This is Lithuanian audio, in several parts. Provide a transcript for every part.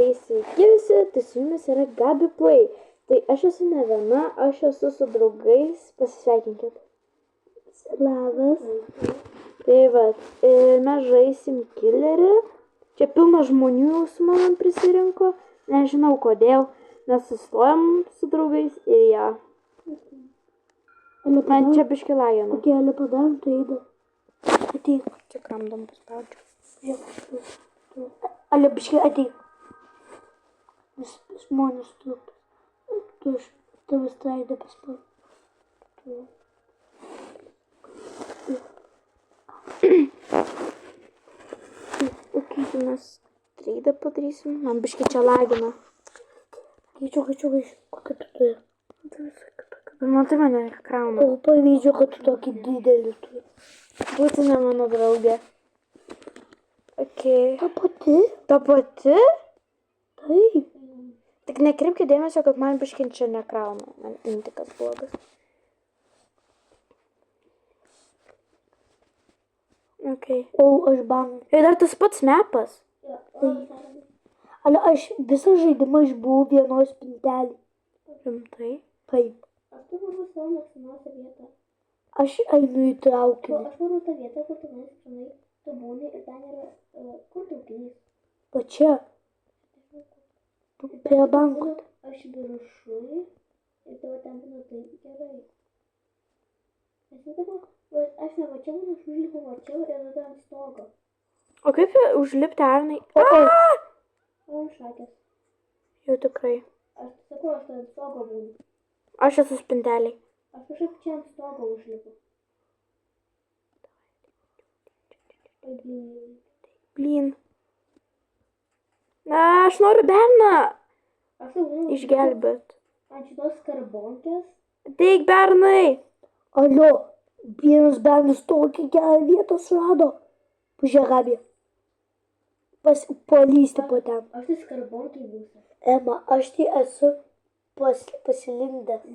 Tai sveiki visi, tai su jumis yra Gabi Play. Tai aš esu ne viena, aš esu su draugais, pasisveikinkit. Labas. Tai va, mes žaisim killerį. Čia pilna žmonių jau su manim prisirinko, nežinau kodėl. Mes sustojom su draugais ir ją. Man čia biški lagina. Kelią padarom traidą. Ateik. Čia kramdom paspaudžiu. Ale biški ateik. Žmonės trup. Tu aš tavęs traidą paspaudžiu. Ok, tai mes traidą padarysim. Man biški čia lagina. Keičiu, kokia tu turi. Matai mane krauna. O pavyzdžiui, kad tu tokį didelį turi. Būtų ne mano draugė. Ok. Ta pati? Ta pati? Taip. Tik nekreipkite dėmesio, kad man biški čia nekrauna. Man intikas blogas. Ok. O aš bang. Ir dar tas pats mepas. Ale aš visą žaidimą išbuvau vienoj spintelį. Rimtai? Taip. Aš tu buvau savo mėgstamiausią vietą. Aš einu į traukinį. Aš manau tą vietą, kur tu manęs žinai, tu būni ir ten yra, kur traukinys. Va čia. Prie banko. Aš viršui ir tavo ten būna taip gerai. Aš nemačiau, man aš užlipu mačiau ir tada ant stogo. O kaip užlipti Arnai? O šakės. Jau tikrai. Aš sakau, aš ant stogo būnu. Aš esu spinteliai. Aš kažkaip čia ant stogo užlipu. Blyn. Na, aš noriu berną Aš jau būnu išgelbėt. ant šitos karbonkės. Ateik, bernai. Alio, vienas bernas tokį gerą vietą surado. Pažiūrėk, Gabi. Palysti po ten. Aš tai skarbonkiai būsiu. Ema, aš tai esu pasilindęs.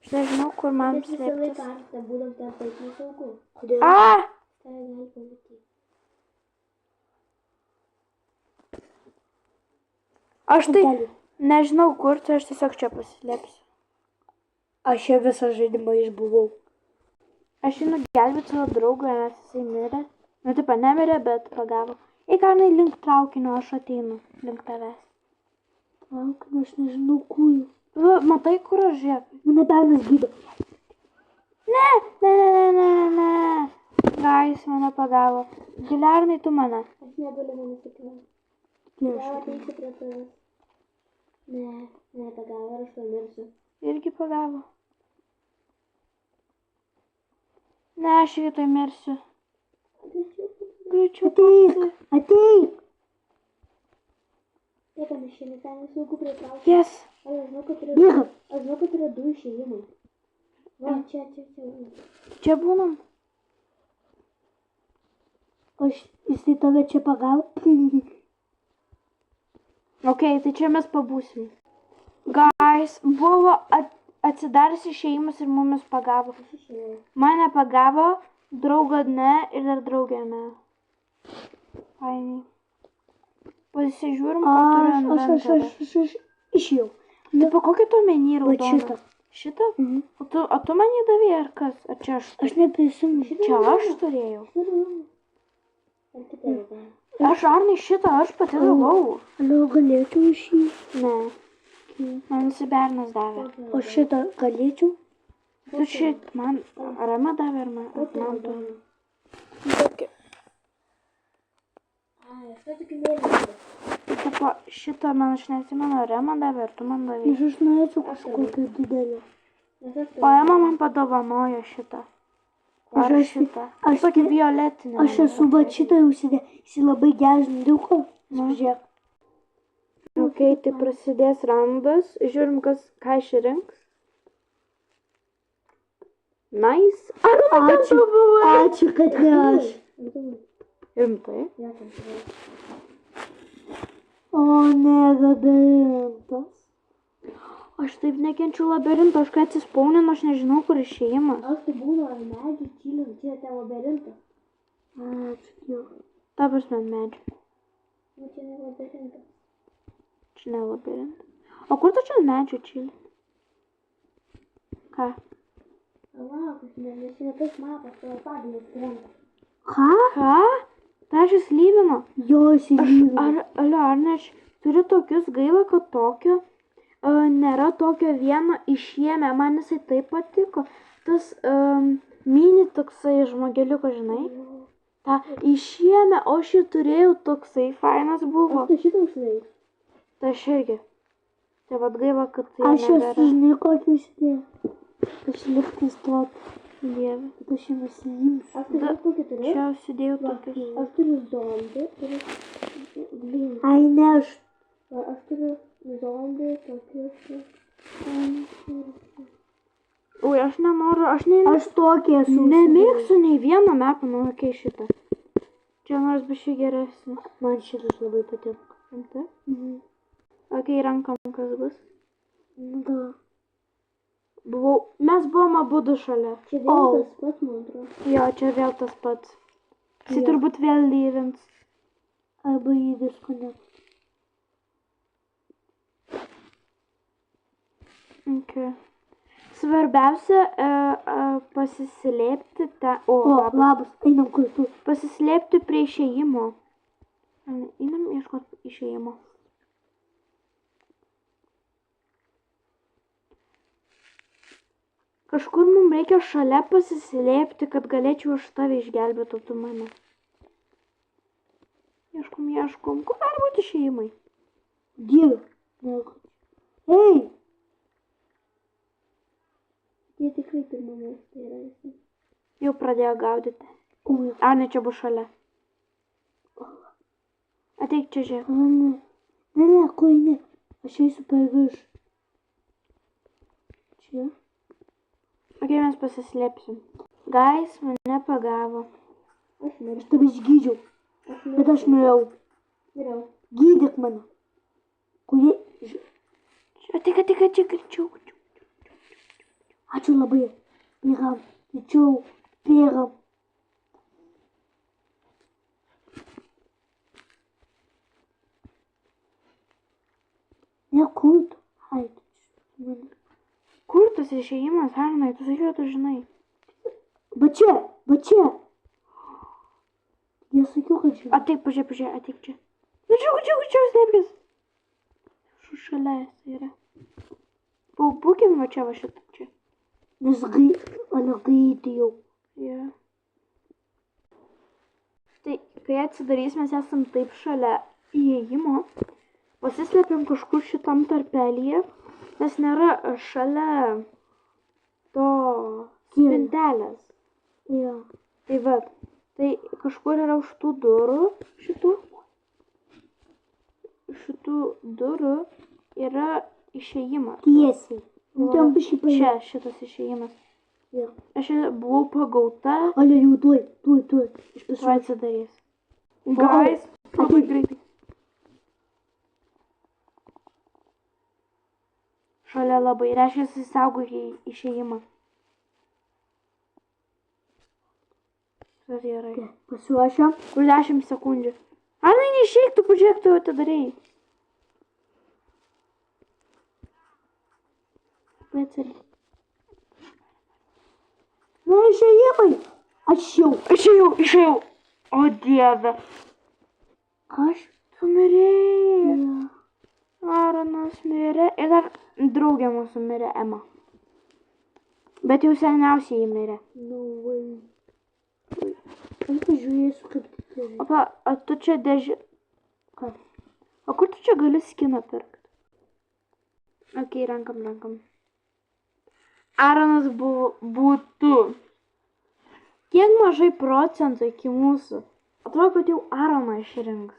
Aš nežinau, kur man Mes visą slėptis. laiką artą būdam ten taip nesaugu. Kodėl? A! Tai gali pamatyti. Aš tai nežinau kur, tai aš tiesiog čia pasislėpsiu. Aš čia visą žaidimą išbuvau. Aš einu gelbėti savo draugą, nes jisai mirė. Nu, taip, nemirė, bet pagavo. Eik, Arnai, link traukinio, aš ateinu link tavęs. Traukinio, aš nežinau kur. Va, matai, kur aš žiūrėk. Mane bernas gydo. Ne. Gais mane pagavo. Gali, Arnai, tu mane. Aš negaliu mane tikrinti. Aš Gal ateisiu prie tavęs. Ne, pagavo ir aš pamirsiu. Irgi pagavo. Ne, aš vietoj mirsiu. Greičiau. Ateik. Taip, panašiai, ten nesaugu prie traukinio. Yes. Aš žinau, Bėga. kad yra du išėjimai. Va, čia. Čia būnam. Jisai tave čia pagavo. Ok, tai čia mes pabūsim. Guys, buvo atsidaręs išėjimas ir mumis pagavo. Aš išėjau. Mane pagavo, draugą ne ir dar draugę ne. Fainiai. Pasižiūrim, ką turiu inventorių. Aš išėjau. Tai po kokį tu menį Va raudoną? šitą. Šitą? O tu man jį davė ar kas? Ar čia aš? Aš neprisimenu. Čia aš turėjau. Ar kitą vietą? Aš Arnai šitą, aš pati davau. Alio, galėčiau iš jį. Ne. Man visi bernas davė. O šitą galėčiau? Tu šit, man Rama davė ir man tu. Tokį. Ai, aš tai tokį mėnesį. Tipo, šitą man aš neatsimenu, Rama davė ir tu man davė. Nes aš norėčiau kažkokio didelio. Nes aš O Ema man padovanojo šitą. Ar šitą? Aš tokį violetinį. Aš esu va šitą jau užsidė. Jis labai geras žinduko. Žiūrėk. Ok, tai prasidės raundas. Žiūrim, ką išrinks. Nice. Ačiū, kad ne aš. Rimtai? O ne, labirintas. Aš taip nekenčiu labirinto, aš kai atsispauninu, aš nežinau, kur išėjimas. Aš tai būnu ant medžių, čilinu, čia ten labirintas. Ačiū. Ta prasme, medžių. Nu, čia ne labirintas. Ne labirintas. O kur tu čia medžių čili? Ką? Palauk, nes čia tas mapas, tavo pagrindas krenta. Ką? Ką? Tai aš įslybino. Jo, įsilygino. Ar ne aš turiu tokius gaila, kad tokio nėra tokio vieno išėmė. Man jisai taip patiko. Tas mini toksai žmogeliuko, žinai? Ta išėmė, o aš jį turėjau toksai fainas buvo. Aš tai šitą užsileik. Tai aš irgi. Tai vad gaila, kad tai Aš esu, žinai, kokį užsidėjau. Aš lygtais tokį. Dieve. Bet aš jį nusiimsiu. Aš turiu kokį turiu. Čia užsidėjau tokius. Aš turiu zombį, turiu blin. Ai, ne, Aš turiu zombį, tokius. Ui, aš nenoriu, aš tokį esu. nemėgsiu nei vieno mepo, nu, okei, šitą. Čia nors biškai geresnis. Man šitas labai patinka. Rimtai? Mhm. Okei, rankom, kas bus. Nu, da. Mes buvom abudu šalia. Čia vėl tas pats, man atrodo. Jo, čia vėl tas pats. Jis Jo. turbūt vėl lyvins. Arba jį diskonekt. Okay. Svarbiausia pasislėpti tą... O, Labas, einam kartu. pasislėpti prie išėjimo. Einam ieškoti išėjimo. Kažkur mums reikia šalia pasislėpti, kad galėčiau aš tave išgelbėti, o tu mane. Ieškom. Kur gali būti išėjimai? Dieve. Ei! Jie tikrai pirmame tai yra visi. Jau pradėjo gaudyti. Oi, Ar ne, čia bus šalia. Ateik čia, žiūrėk. ne, koi ne. Aš eisiu per virš. Čia. Okei, mes pasislėpsim. Guys, mane pagavo. Aš mirau. Aš tave išgydžiau. Bet aš mirau. Mirau. Gydyk mane. Kurie... Ateik, čia greičiau. Ačiū labai. Bėgam. Tačiau bėgam. Ne, kur tu? Ai, tu. Kur tas išėjimas, Arnai? Tu sakiau, tu žinai. Va čia. Jie sakiau, kad čia. Ateik, pažiūrėk, ateik čia. Nu, čia, slėpkis. Šalia jis yra. Būkim va čia, va šitą čia. Nes greitai jau. Yeah. Tai, kai atsidarys, mes esam taip šalia įėjimo. Pasislėpiam kažkur šitam tarpelyje, nes nėra šalia to spintelės. Jo. Tai va, tai kažkur yra už tų durų, šitų durų yra išėjimas. Tiesiai. Nu, ten biškį paėmė. Čia šitas išėjimas. Jo. Aš buvau pagauta, Ale jau tuoj. Iš tuoj tiesų. atsidarys. Guys, labai greitai. Šalia labai, reiškia, susisaugok išėjimą. Tas gerai. Pasiruošę. Kur 10 sekundžių. Arnai, neišeik, tu pažiūrėk, tu atidarei. Atsargiai. Na, išėjimai. Aš jau. Išėjau. O Dieve. Aš? Tu mirėjai. Ja. Aronas mirė. Ir dar draugė mūsų mirė, Ema. Bet jau seniausiai jį mirė. No way. Aš pažiūrėsiu, kaip tai. Opa, o tu čia dėži... Ką? O kur tu čia gali skiną pirkti? Okei, renkam. Aronas būtų. Kiek mažai procentų iki mūsų. Atrodo, kad jau Aroną išrinks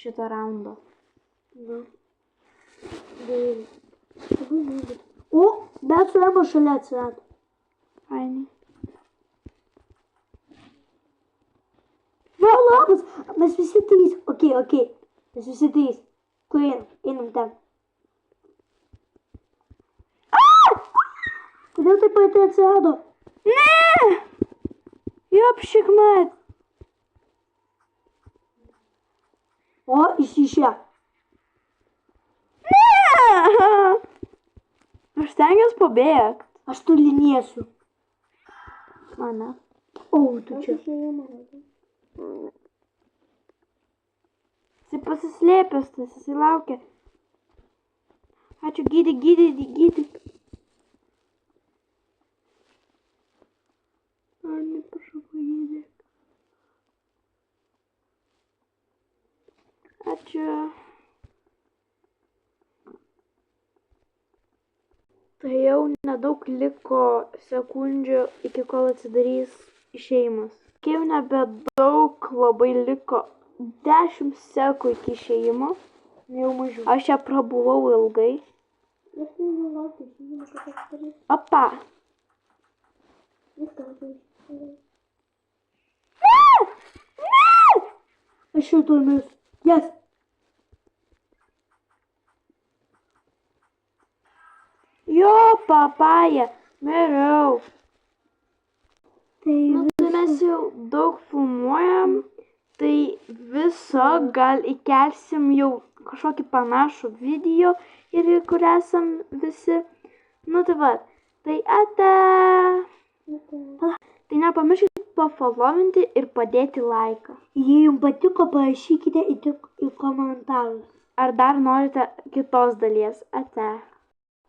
šito raundo. Na. O, bet su Ema šalia atsirado. Fainai. Na, labas. Mes visi trys. Okei. Mes visi trys. Kur einam? Einam ten. Kodėl taip pat atsirado? Ne! Jopšik mat. O, išsišė. Aš stengiuosi pabėgti. Aš toliniesiu. Mane. O, tu čia. Išėjimą radau. Jisai pasislėpęs, tas jisai laukia. Ačiū, gydyk. Arne, prašau, pagydyk. Ačiū. Tai jau nedaug liko sekundžių, iki kol atsidarys išėjimas. Kai jau nebedaug labai liko 10 sekų iki išėjimo. Jau mažiau. Aš čia prabuvau ilgai. Aš nežinau, išėjimą, kad aš turiu. Opa. Viską radau. Aš jau tomis. Yes. Jo, papaja, miriau. Tai Tai mes jau daug filmuojam, tai viso gal įkelsim jau kažkokį panašų video ir kur esam visi. Nu tai va, tai ate. Tai nepamirškite pafollovinti ir padėti laiką. jei jums patiko, parašykite į komentarus. Ar dar norite kitos dalies? Ate.